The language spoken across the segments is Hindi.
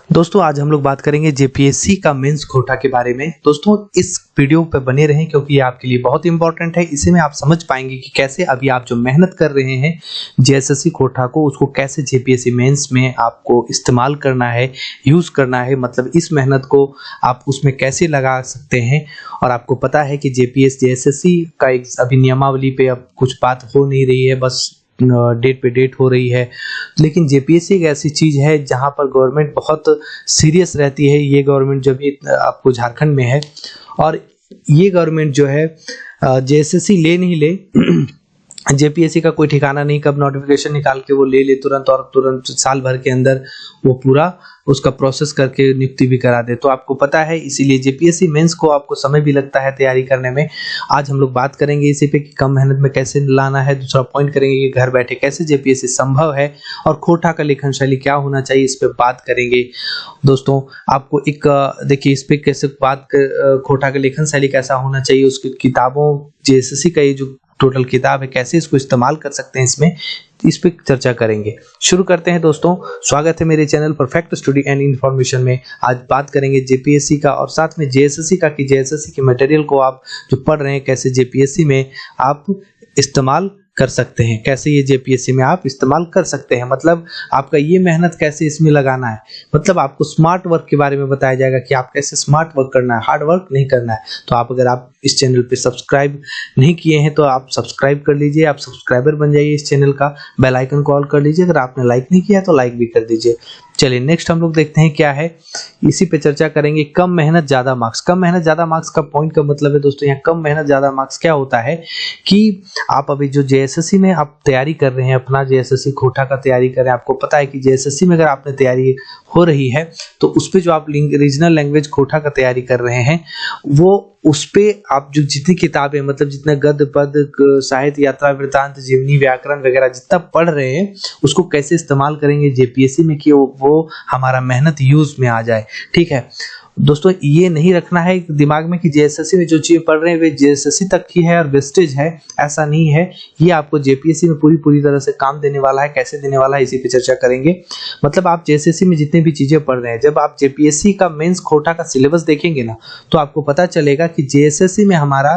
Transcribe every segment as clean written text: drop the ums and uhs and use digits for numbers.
दोस्तों आज हम लोग बात करेंगे जेपीएससी का मेंस कोटा के बारे में। दोस्तों इस वीडियो पे बने रहें क्योंकि ये आपके लिए बहुत इंपॉर्टेंट है। इसी में आप समझ पाएंगे कि कैसे अभी आप जो मेहनत कर रहे हैं जेएसएससी कोटा को, उसको कैसे जेपीएससी मेंस में आपको इस्तेमाल करना है, यूज़ करना है। मतलब इस मेहनत को आप उसमें कैसे लगा सकते हैं। और आपको पता है कि जेएसएससी का एक अभी नियमावली पे अब कुछ बात हो नहीं रही है, बस डेट पे डेट हो रही है। लेकिन जेपीएससी एक ऐसी चीज़ है जहां पर गवर्नमेंट बहुत सीरियस रहती है। ये गवर्नमेंट जो भी आपको झारखंड में है, और ये गवर्नमेंट जो है जेएसएससी ले नहीं ले जेपीएससी का कोई ठिकाना नहीं, कब नोटिफिकेशन निकाल के वो ले ले तुरंत, और तुरंत साल भर के अंदर वो पूरा उसका प्रोसेस करके नियुक्ति भी करा दे। तो आपको पता है, इसीलिए जेपीएससी मेंस को आपको समय भी लगता है तैयारी करने में। आज हम लोग बात करेंगे इसी पे कि कम मेहनत में कैसे लाना है। दूसरा पॉइंट करेंगे कि घर बैठे कैसे जेपीएससी संभव है, और कोटा का लेखन शैली क्या होना चाहिए, इस पे बात करेंगे। दोस्तों आपको एक देखिए इस पे कैसे बात कोटा का लेखन शैली कैसा होना चाहिए, उसकी किताबों जेएसएससी का ये जो टोटल किताब है कैसे इसको इस्तेमाल कर सकते हैं, इसमें इस पे चर्चा करेंगे। शुरू करते हैं दोस्तों। स्वागत है मेरे channel perfect study and information में। आज बात करेंगे जेपीएससी का और साथ में जेएसएससी का, कि जेएसएससी के मटेरियल को आप जो पढ़ रहे हैं कैसे जेपीएससी में आप इस्तेमाल कर सकते हैं, कैसे ये जेपीएससी में आप इस्तेमाल कर सकते हैं। मतलब आपका ये मेहनत कैसे इसमें लगाना है। मतलब आपको स्मार्ट वर्क के बारे में बताया जाएगा कि आप कैसे स्मार्ट वर्क करना है, हार्ड वर्क नहीं करना है। तो आप अगर आप इस चैनल पे सब्सक्राइब नहीं किए हैं तो आप सब्सक्राइब कर लीजिए, आप सब्सक्राइबर बन जाइए इस चैनल का, बेल आइकन को ऑल कर लीजिए। अगर आपने लाइक नहीं किया तो लाइक भी कर दीजिए। चलिए नेक्स्ट हम लोग देखते हैं क्या है, इसी पे चर्चा करेंगे। कम मेहनत ज्यादा मार्क्स। कम मेहनत ज्यादा मार्क्स का पॉइंट का मतलब है दोस्तों, यहाँ कम मेहनत ज्यादा मार्क्स क्या होता है कि आप अभी जो जेएसएससी में आप तैयारी कर रहे हैं, अपना जेएसएससी कोटा का तैयारी कर रहे हैं, आपको पता है कि जेएसएससी में अगर आपने तैयारी हो रही है तो उस पे जो आप रीजनल लैंग्वेज कोटा का तैयारी कर रहे हैं, वो उस पे आप जो जितनी किताबें, मतलब जितना गद्य पद साहित्य यात्रा वृत्तांत जीवनी व्याकरण वगैरह जितना पढ़ रहे हैं, उसको कैसे इस्तेमाल करेंगे जेपीएससी में कि वो हमारा मेहनत यूज में आ जाए। ठीक है दोस्तों, ये नहीं रखना है दिमाग में कि जेएसएससी में जो चीजें पढ़ रहे हैं वे जेएसएससी तक ही है और वेस्टेज है, ऐसा नहीं है। ये आपको जेपीएससी में पूरी तरह से काम देने वाला है। कैसे देने वाला है इसी पे चर्चा करेंगे। मतलब आप जेएसएससी में जितनी भी चीजें पढ़ रहे हैं, जब आप जेपीएससी का मेंस कोटा का सिलेबस देखेंगे ना, तो आपको पता चलेगा कि जेएसएससी में हमारा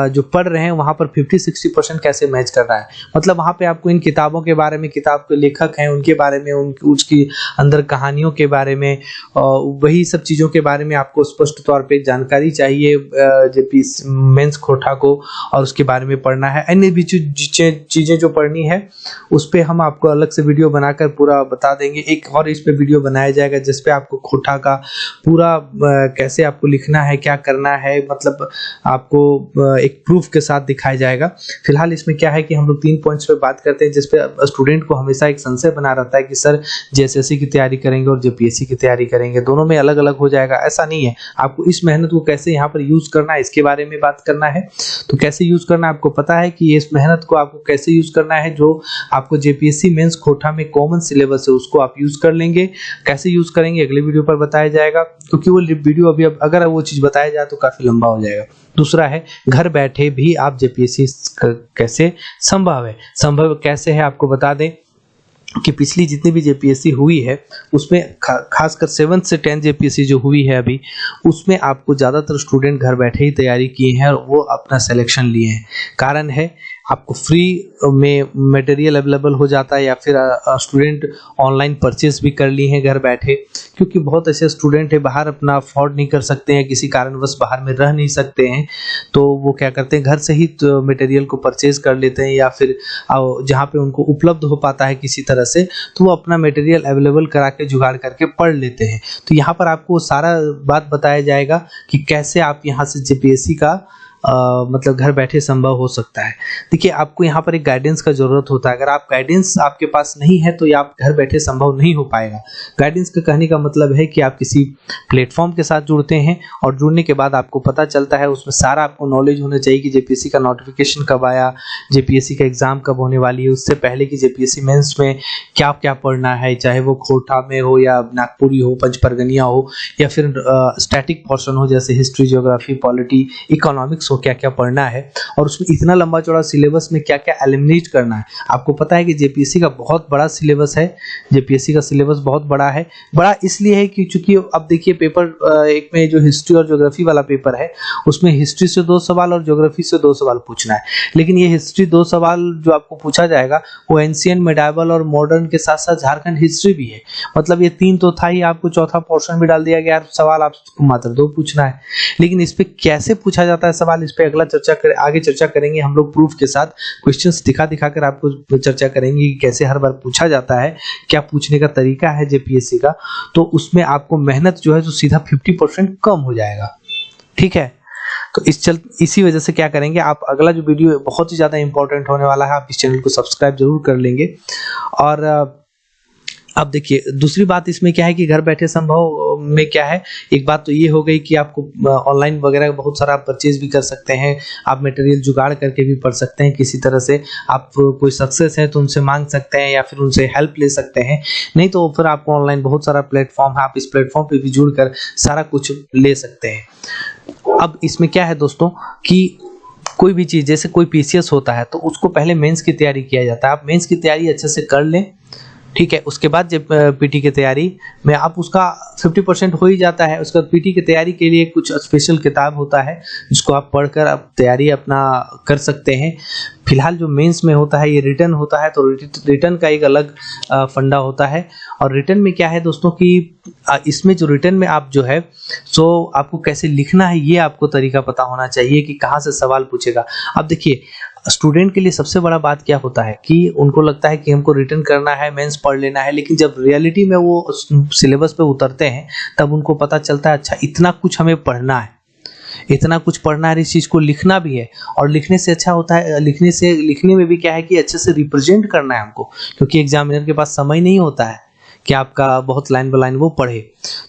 जो पढ़ रहे हैं वहां पर 50-60% कैसे मैच कर रहा है। मतलब वहां पे आपको इन किताबों के बारे में, किताब के लेखक हैं उनके बारे में, उसकी अंदर कहानियों के बारे में, वही सब चीजों के बारे में आपको स्पष्ट तौर पे जानकारी चाहिए जेपीएससी मेंस कोटा को, और उसके बारे में पढ़ना है। अन्य भी चीजें जो पढ़नी है उस पे हम आपको अलग से वीडियो बनाकर पूरा बता देंगे। एक और इस पे वीडियो बनाया जाएगा जिसपे आपको कोटा का पूरा कैसे आपको लिखना है, क्या करना है, मतलब आपको एक प्रूफ के साथ दिखाया जाएगा। फिलहाल इसमें क्या है कि हम लोग 3 पॉइंट्स पे बात करते हैं जिसपे स्टूडेंट को हमेशा एक संशय बना रहता है कि सर जेएसएससी की तैयारी करेंगे और जेपीएससी की तैयारी करेंगे, दोनों में अलग अलग हो जाएगा। ऐसा नहीं है। आपको इस मेहनत को कैसे यहाँ पर यूज करना है इसके बारे में बात करना है। तो कैसे यूज करना है आपको पता है कि इस मेहनत को आपको कैसे यूज करना है, जो आपको जेपीएससी मेंस कोटा में कॉमन सिलेबस है उसको आप यूज कर लेंगे। कैसे यूज करेंगे अगले वीडियो पर बताया जाएगा, क्योंकि वो वीडियो अभी अगर वो चीज बताया जाए तो काफी लंबा हो जाएगा। दूसरा है घर बैठे भी आप जेपीएससी कैसे संभव है। संभव कैसे है आपको बता दें कि पिछली जितनी भी जेपीएससी हुई है उसमें खासकर 7 से 10 जेपीएससी जो हुई है अभी, उसमें आपको ज़्यादातर स्टूडेंट घर बैठे ही तैयारी किए हैं और वो अपना सिलेक्शन लिए हैं। कारण है आपको फ्री में मटेरियल अवेलेबल हो जाता है, या फिर स्टूडेंट ऑनलाइन परचेस भी कर लिए हैं घर बैठे, क्योंकि बहुत ऐसे स्टूडेंट है बाहर अपना अफोर्ड नहीं कर सकते हैं, किसी कारणवश बाहर में रह नहीं सकते हैं, तो वो क्या करते हैं घर से ही तो मटेरियल को परचेज कर लेते हैं, या फिर जहाँ पे उनको उपलब्ध हो पाता है किसी तरह से तो वो अपना मटेरियल अवेलेबल करा के जुगाड़ करके पढ़ लेते हैं। तो यहाँ पर आपको सारा बात बताया जाएगा कि कैसे आप यहाँ से जेपीएससी का मतलब घर बैठे संभव हो सकता है। देखिए आपको यहाँ पर एक गाइडेंस का जरूरत होता है। अगर आप गाइडेंस आपके पास नहीं है तो ये आप घर बैठे संभव नहीं हो पाएगा। गाइडेंस का कहने का मतलब है कि आप किसी प्लेटफॉर्म के साथ जुड़ते हैं और जुड़ने के बाद आपको पता चलता है, उसमें सारा आपको नॉलेज होना चाहिए कि जेपीएससी का नोटिफिकेशन कब आया, जेपीएससी का एग्जाम कब होने वाली है, उससे पहले कि जेपीएससी मेंस में क्या क्या पढ़ना है, चाहे वो कोटा में हो या नागपुरी हो, पंचपरगनिया हो, या फिर स्टैटिक पोर्शन हो जैसे हिस्ट्री, ज्योग्राफी, पॉलिटी, इकोनॉमिक्स को क्या क्या पढ़ना है और उसमें इतना लंबा चौड़ा सिलेबस में क्या क्या एलिमिनेट करना है। आपको पता है कि जेपीएससी का बहुत बड़ा सिलेबस है, जेपीएससी का सिलेबस बहुत बड़ा है। बड़ा इसलिए है कि चूंकि अब देखिए पेपर एक में जो हिस्ट्री और ज्योग्राफी वाला पेपर है उसमें हिस्ट्री से 2 सवाल और ज्योग्राफी से 2 सवाल पूछना है, लेकिन ये हिस्ट्री 2 सवाल जो आपको पूछा जाएगा वो एंशिएंट, मेडाइवल और मॉडर्न के साथ साथ झारखंड हिस्ट्री भी है। मतलब ये 3 तो था ही, आपको चौथा पोर्शन भी डाल दिया गया, सवाल आपको मात्र 2 पूछना है। लेकिन इस पे कैसे पूछा जाता है सवाल, इस पे अगला आगे चर्चा करेंगे हम लोग प्रूफ के साथ, क्वेश्चंस दिखा कर आपको चर्चा करेंगे कि कैसे हर बार पूछा जाता है, क्या पूछने का तरीका है जेपीएससी का। तो उसमें आपको मेहनत जो है जो सीधा 50% कम हो जाएगा, ठीक है। तो इसी वजह से क्या करेंगे, आप अगला जो वीडियो बहुत ही ज्यादा इंपॉर्टेंट होने वाला है, आप इस चैनल को सब्सक्राइब जरूर कर लेंगे। और अब देखिए दूसरी बात इसमें क्या है कि घर बैठे संभव में क्या है, एक बात तो ये हो गई कि आपको ऑनलाइन वगैरह बहुत सारा परचेज भी कर सकते हैं, आप मटेरियल जुगाड़ करके भी पढ़ सकते हैं किसी तरह से। आप कोई सक्सेस है तो उनसे मांग सकते हैं या फिर उनसे हेल्प ले सकते हैं, नहीं तो फिर आपको ऑनलाइन बहुत सारा प्लेटफॉर्म है, आप इस प्लेटफॉर्म पे भी जुड़कर सारा कुछ ले सकते हैं। अब इसमें क्या है दोस्तों कि कोई भी चीज जैसे कोई पीसीएस होता है तो उसको पहले मेंस की तैयारी किया जाता है, आप मेंस की तैयारी अच्छे से कर लें, ठीक है। उसके बाद जब पीटी की तैयारी में आप उसका 50% हो ही जाता है, उसका पीटी की तैयारी के लिए कुछ स्पेशल किताब होता है जिसको आप पढ़कर आप तैयारी अपना कर सकते हैं। फिलहाल जो मेंस में होता है ये रिटर्न होता है, तो रिटर्न का एक अलग फंडा होता है। और रिटर्न में क्या है दोस्तों कि इसमें जो रिटर्न में आप जो है सो आपको कैसे लिखना है ये आपको तरीका पता होना चाहिए कि कहाँ से सवाल पूछेगा। अब देखिए स्टूडेंट के लिए सबसे बड़ा बात क्या होता है कि उनको लगता है कि हमको रिटर्न करना है, मेंस पढ़ लेना है, लेकिन जब रियलिटी में वो सिलेबस पे उतरते हैं तब उनको पता चलता है अच्छा इतना कुछ हमें पढ़ना है, इतना कुछ पढ़ना है, इस चीज को लिखना भी है। और लिखने से अच्छा होता है, लिखने में भी क्या है कि अच्छे से रिप्रेजेंट करना है हमको, क्योंकि एग्जामिनर के पास समय नहीं होता है कि आपका बहुत लाइन बाय लाइन वो पढ़े।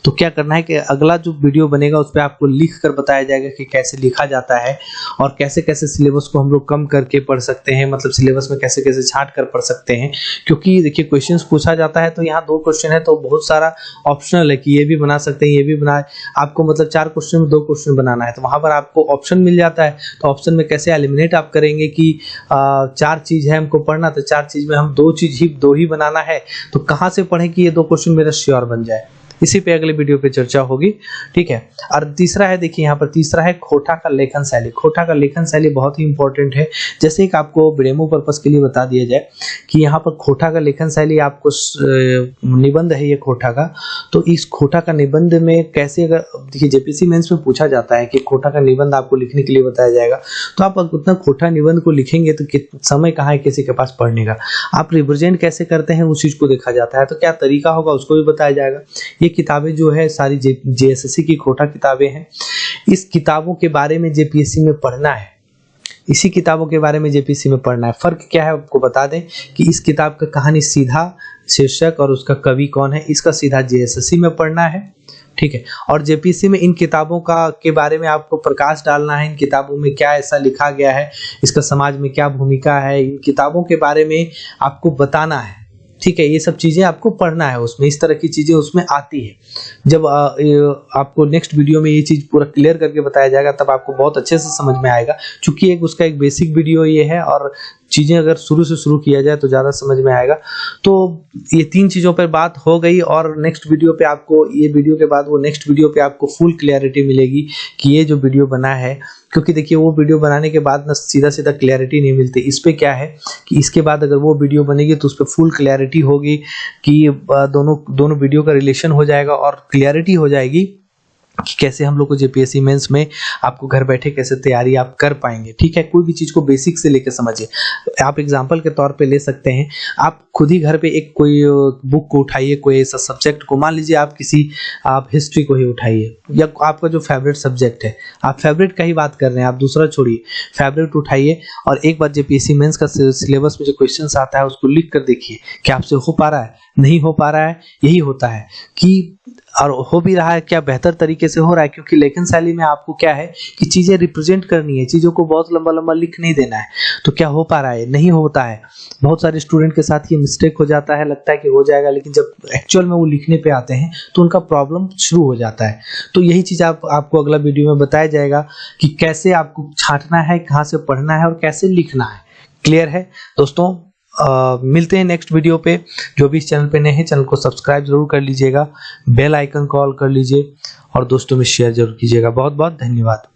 तो क्या करना है कि अगला जो वीडियो बनेगा उस पर आपको लिख कर बताया जाएगा कि कैसे लिखा जाता है और कैसे कैसे सिलेबस को हम लोग कम करके पढ़ सकते हैं, मतलब सिलेबस में कैसे कैसे छांट कर पढ़ सकते हैं। क्योंकि देखिए क्वेश्चंस पूछा जाता है तो यहाँ 2 क्वेश्चन है तो बहुत सारा ऑप्शनल है कि ये भी बना सकते हैं, ये भी बना, आपको मतलब 4 क्वेश्चन में 2 क्वेश्चन बनाना है तो वहां पर आपको ऑप्शन मिल जाता है। तो ऑप्शन में कैसे एलिमिनेट आप करेंगे कि 4 चीज है हमको पढ़ना, तो 4 चीज में हम 2 ही बनाना है, तो कहाँ से पढ़ें कि ये 2 क्वेश्चन मेरा श्योर बन जाए। इसी पे अगले वीडियो पे चर्चा होगी, ठीक है। और तीसरा है, देखिए यहाँ पर तीसरा है खोटा का लेखन शैली। खोटा का लेखन शैली बहुत ही इंपॉर्टेंट है। जैसे एक आपको डेमो पर्पस के लिए बता दिया जाए कि यहाँ पर खोटा का लेखन शैली आपको निबंध है ये खोटा का, तो इस खोटा का निबंध में कैसे, अगर देखिए जेपीएससी मेंस में पूछा जाता है कि खोटा का निबंध आपको लिखने के लिए बताया जाएगा, तो आप उतना खोटा निबंध को लिखेंगे तो समय कहाँ है किसी के पास पढ़ने का, आप रिप्रेजेंट कैसे करते हैं उस चीज को देखा जाता है, तो क्या तरीका होगा उसको भी बताया जाएगा। ये किताबें जो है सारी जेएसएससी की खोटा किताबें हैं। इस किताबों के बारे में जेपीएससी में पढ़ना है, इसी किताबों के बारे में जेपीएससी में पढ़ना है। फर्क क्या है आपको बता दें कि इस किताब का कहानी सीधा शीर्षक और उसका कवि कौन है, इसका सीधा जेएसएससी में पढ़ना है, ठीक है। और जेपीएससी में इन किताबों का के बारे में आपको प्रकाश डालना है, इन किताबों में क्या ऐसा लिखा गया है, इसका समाज में क्या भूमिका है, इन किताबों के बारे में आपको बताना है, ठीक है। ये सब चीजें आपको पढ़ना है, उसमें इस तरह की चीजें उसमें आती है। जब आपको नेक्स्ट वीडियो में ये चीज पूरा क्लियर करके बताया जाएगा तब आपको बहुत अच्छे से समझ में आएगा, क्योंकि उसका एक बेसिक वीडियो ये है और चीजें अगर शुरू से शुरू किया जाए तो ज्यादा समझ में आएगा। तो ये 3 चीजों पर बात हो गई और नेक्स्ट वीडियो पे आपको, ये वीडियो के बाद वो नेक्स्ट वीडियो पे आपको फुल क्लैरिटी मिलेगी कि ये जो वीडियो बना है, क्योंकि देखिए वो वीडियो बनाने के बाद ना सीधा सीधा क्लैरिटी नहीं मिलती। इस पे क्या है कि इसके बाद अगर वो वीडियो बनेगी तो उस पर फुल क्लैरिटी होगी कि दोनों वीडियो का रिलेशन हो जाएगा और क्लैरिटी हो जाएगी कि कैसे हम लोग को जेपीएससी मेंस में आपको घर बैठे कैसे तैयारी आप कर पाएंगे, ठीक है। कोई भी चीज को बेसिक से लेकर समझिए। आप एग्जांपल के तौर पे ले सकते हैं, आप खुद ही घर पे एक कोई बुक को उठाइए, कोई ऐसा सब्जेक्ट को, मान लीजिए आप हिस्ट्री को ही उठाइए या आपका जो फेवरेट सब्जेक्ट है, आप फेवरेट का ही बात कर रहे हैं, आप दूसरा छोड़िए, फेवरेट उठाइए और एक बार जेपीएससी मेंस का सिलेबस में जो क्वेश्चन आता है उसको लिख कर देखिए कि आपसे हो पा रहा है, नहीं हो पा रहा है। यही होता है कि और हो भी रहा है क्या, बेहतर तरीके तरीके से हो रहा है, क्योंकि लेखन शैली में आपको क्या है कि चीजें रिप्रेजेंट करनी है, चीजों को बहुत लंबा लंबा लिख नहीं देना है। तो क्या हो पा रहा है? नहीं होता है। बहुत सारे स्टूडेंट के साथ ये मिस्टेक हो जाता है, लगता है कि हो जाएगा, लेकिन जब एक्चुअल में वो लिखने पे आते हैं तो उनका प्रॉब्लम शुरू हो जाता है। तो यही चीज आपको अगला वीडियो में बताया जाएगा कि कैसे आपको छांटना है, कहाँ से पढ़ना है और कैसे लिखना है। क्लियर है दोस्तों? मिलते हैं नेक्स्ट वीडियो पे। जो भी इस चैनल पे नए हैं, चैनल को सब्सक्राइब जरूर कर लीजिएगा, बेल आइकन कॉल कर लीजिए और दोस्तों में शेयर जरूर कीजिएगा। बहुत बहुत धन्यवाद।